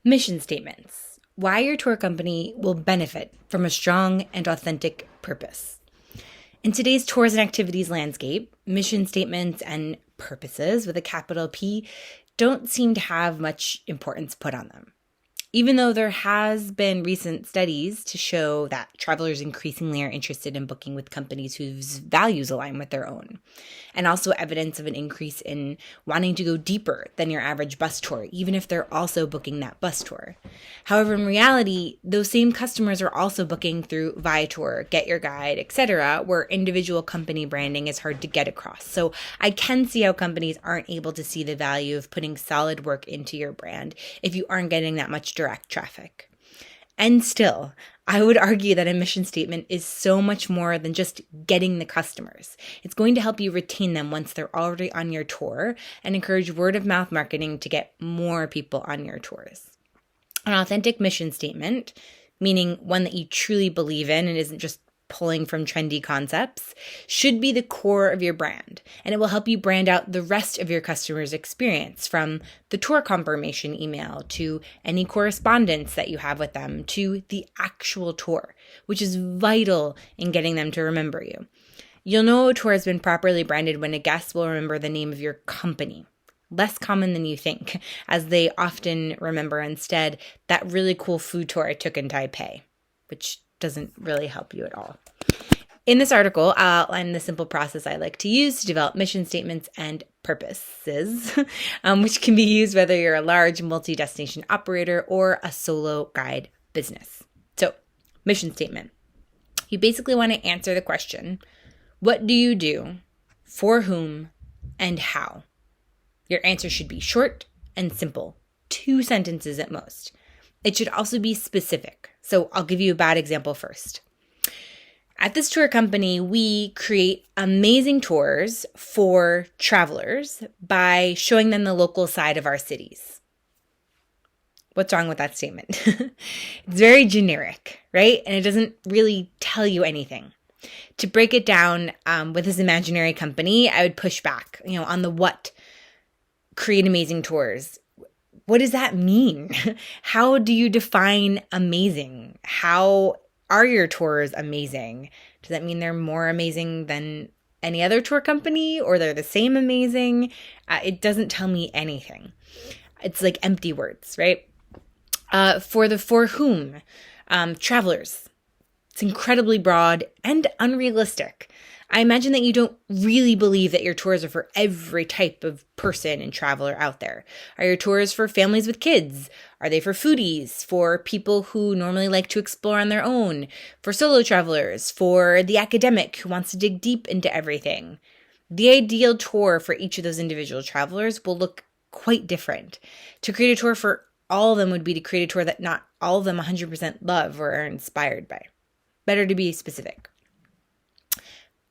Mission statements. Why your tour company will benefit from a strong and authentic purpose. In today's tours and activities landscape, mission statements and purposes with a capital P don't seem to have much importance put on them. Even though there has been recent studies to show that travelers increasingly are interested in booking with companies whose values align with their own, and also evidence of an increase in wanting to go deeper than your average bus tour, even if they're also booking that bus tour. However, in reality, those same customers are also booking through Viator, Get Your Guide, etc., where individual company branding is hard to get across. So I can see how companies aren't able to see the value of putting solid work into your brand if you aren't getting that much direct traffic. And still, I would argue that a mission statement is so much more than just getting the customers. It's going to help you retain them once they're already on your tour and encourage word of mouth marketing to get more people on your tours. An authentic mission statement, meaning one that you truly believe in and isn't just pulling from trendy concepts, should be the core of your brand, and it will help you brand out the rest of your customer's experience, from the tour confirmation email to any correspondence that you have with them to the actual tour, which is vital in getting them to remember you. You'll know a tour has been properly branded when a guest will remember the name of your company. Less common than you think, as they often remember instead that really cool food tour I took in Taipei, which doesn't really help you at all. In this article, I'll outline the simple process I like to use to develop mission statements and purposes, which can be used whether you're a large multi-destination operator or a solo guide business. So, mission statement. You basically want to answer the question, what do you do, for whom, and how? Your answer should be short and simple, 2 sentences at most. It should also be specific. So I'll give you a bad example first. At this tour company, we create amazing tours for travelers by showing them the local side of our cities. What's wrong with that statement? It's very generic, right? And it doesn't really tell you anything. To break it down with this imaginary company, I would push back, on the what. Create amazing tours. What does that mean? How do you define amazing? How are your tours amazing? Does that mean they're more amazing than any other tour company, or they're the same amazing? It doesn't tell me anything. It's like empty words, right? For whom? Travelers. It's incredibly broad and unrealistic. I imagine that you don't really believe that your tours are for every type of person and traveler out there. Are your tours for families with kids? Are they for foodies? For people who normally like to explore on their own? For solo travelers? For the academic who wants to dig deep into everything? The ideal tour for each of those individual travelers will look quite different. To create a tour for all of them would be to create a tour that not all of them 100% love or are inspired by. Better to be specific.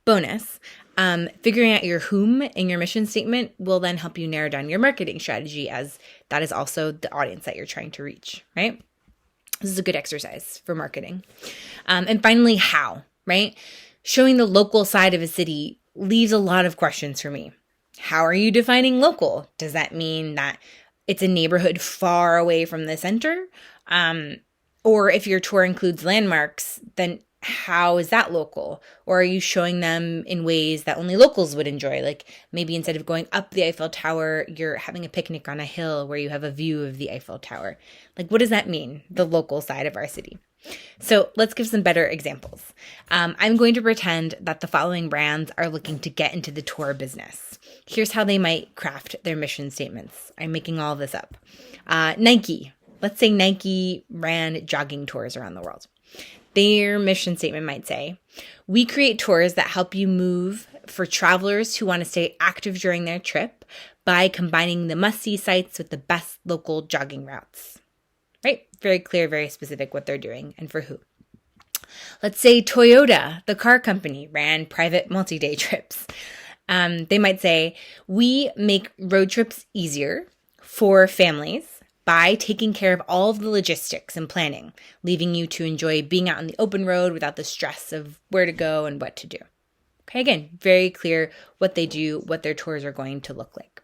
Bonus, figuring out your whom in your mission statement will then help you narrow down your marketing strategy, as that is also the audience that you're trying to reach, right? This is a good exercise for marketing. And finally, how, right? Showing the local side of a city leaves a lot of questions for me. How are you defining local? Does that mean that it's a neighborhood far away from the center? Or if your tour includes landmarks, then how is that local? Or are you showing them in ways that only locals would enjoy? Like maybe instead of going up the Eiffel Tower, you're having a picnic on a hill where you have a view of the Eiffel Tower. Like, what does that mean? The local side of our city. So let's give some better examples. I'm going to pretend that the following brands are looking to get into the tour business. Here's how they might craft their mission statements. I'm making all this up. Nike. Let's say Nike ran jogging tours around the world. Their mission statement might say, we create tours that help you move for travelers who want to stay active during their trip by combining the must-see sites with the best local jogging routes. Right? Very clear, very specific what they're doing and for who. Let's say Toyota, the car company, ran private multi-day trips. They might say, we make road trips easier for families by taking care of all of the logistics and planning, leaving you to enjoy being out on the open road without the stress of where to go and what to do. Okay, again, very clear what they do, what their tours are going to look like.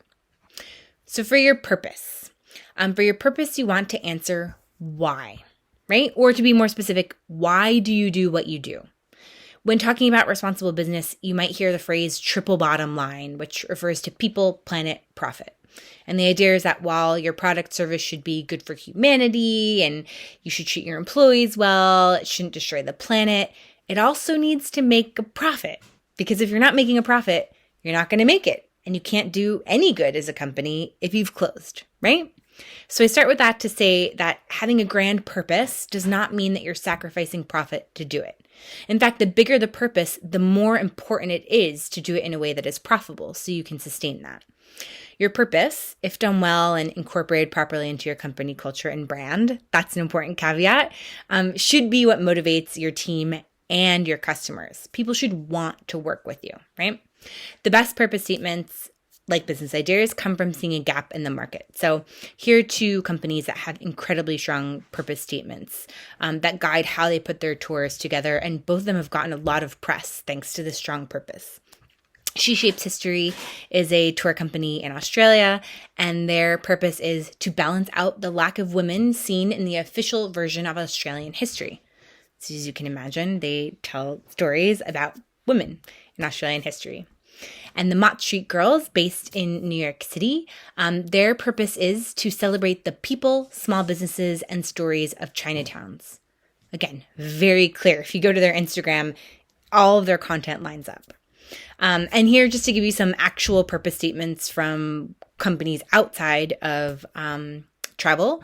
So for your purpose, For your purpose, you want to answer why, right? Or to be more specific, why do you do what you do? When talking about responsible business, you might hear the phrase triple bottom line, which refers to people, planet, profit. And the idea is that while your product service should be good for humanity and you should treat your employees well, it shouldn't destroy the planet, it also needs to make a profit. Because if you're not making a profit, you're not going to make it. And you can't do any good as a company if you've closed, right? So I start with that to say that having a grand purpose does not mean that you're sacrificing profit to do it. In fact, the bigger the purpose, the more important it is to do it in a way that is profitable so you can sustain that. Your purpose, if done well and incorporated properly into your company culture and brand, that's an important caveat, should be what motivates your team and your customers. People should want to work with you, right? The best purpose statements, like business ideas, come from seeing a gap in the market. So here are two companies that have incredibly strong purpose statements that guide how they put their tours together. And both of them have gotten a lot of press thanks to this strong purpose. She Shapes History is a tour company in Australia, and their purpose is to balance out the lack of women seen in the official version of Australian history. So as you can imagine, they tell stories about women in Australian history. And the Mott Street Girls, based in New York City, their purpose is to celebrate the people, small businesses, and stories of Chinatowns. Again, very clear. If you go to their Instagram, all of their content lines up. And here, just to give you some actual purpose statements from companies outside of travel,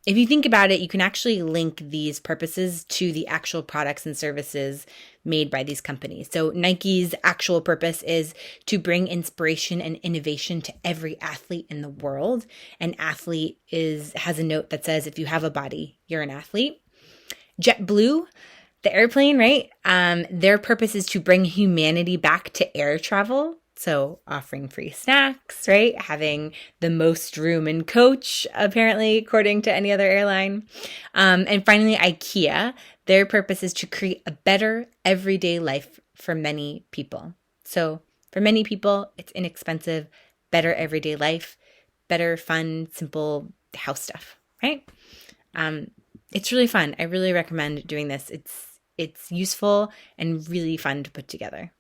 if you think about it, you can actually link these purposes to the actual products and services made by these companies. So Nike's actual purpose is to bring inspiration and innovation to every athlete in the world. An athlete has a note that says, if you have a body, you're an athlete. JetBlue, the airplane, right? Their purpose is to bring humanity back to air travel. So offering free snacks, right? Having the most room in coach, apparently, according to any other airline. And finally, Ikea, their purpose is to create a better everyday life for many people. So for many people, it's inexpensive, better everyday life, better, fun, simple house stuff, right? It's really fun. I really recommend doing this. It's useful and really fun to put together.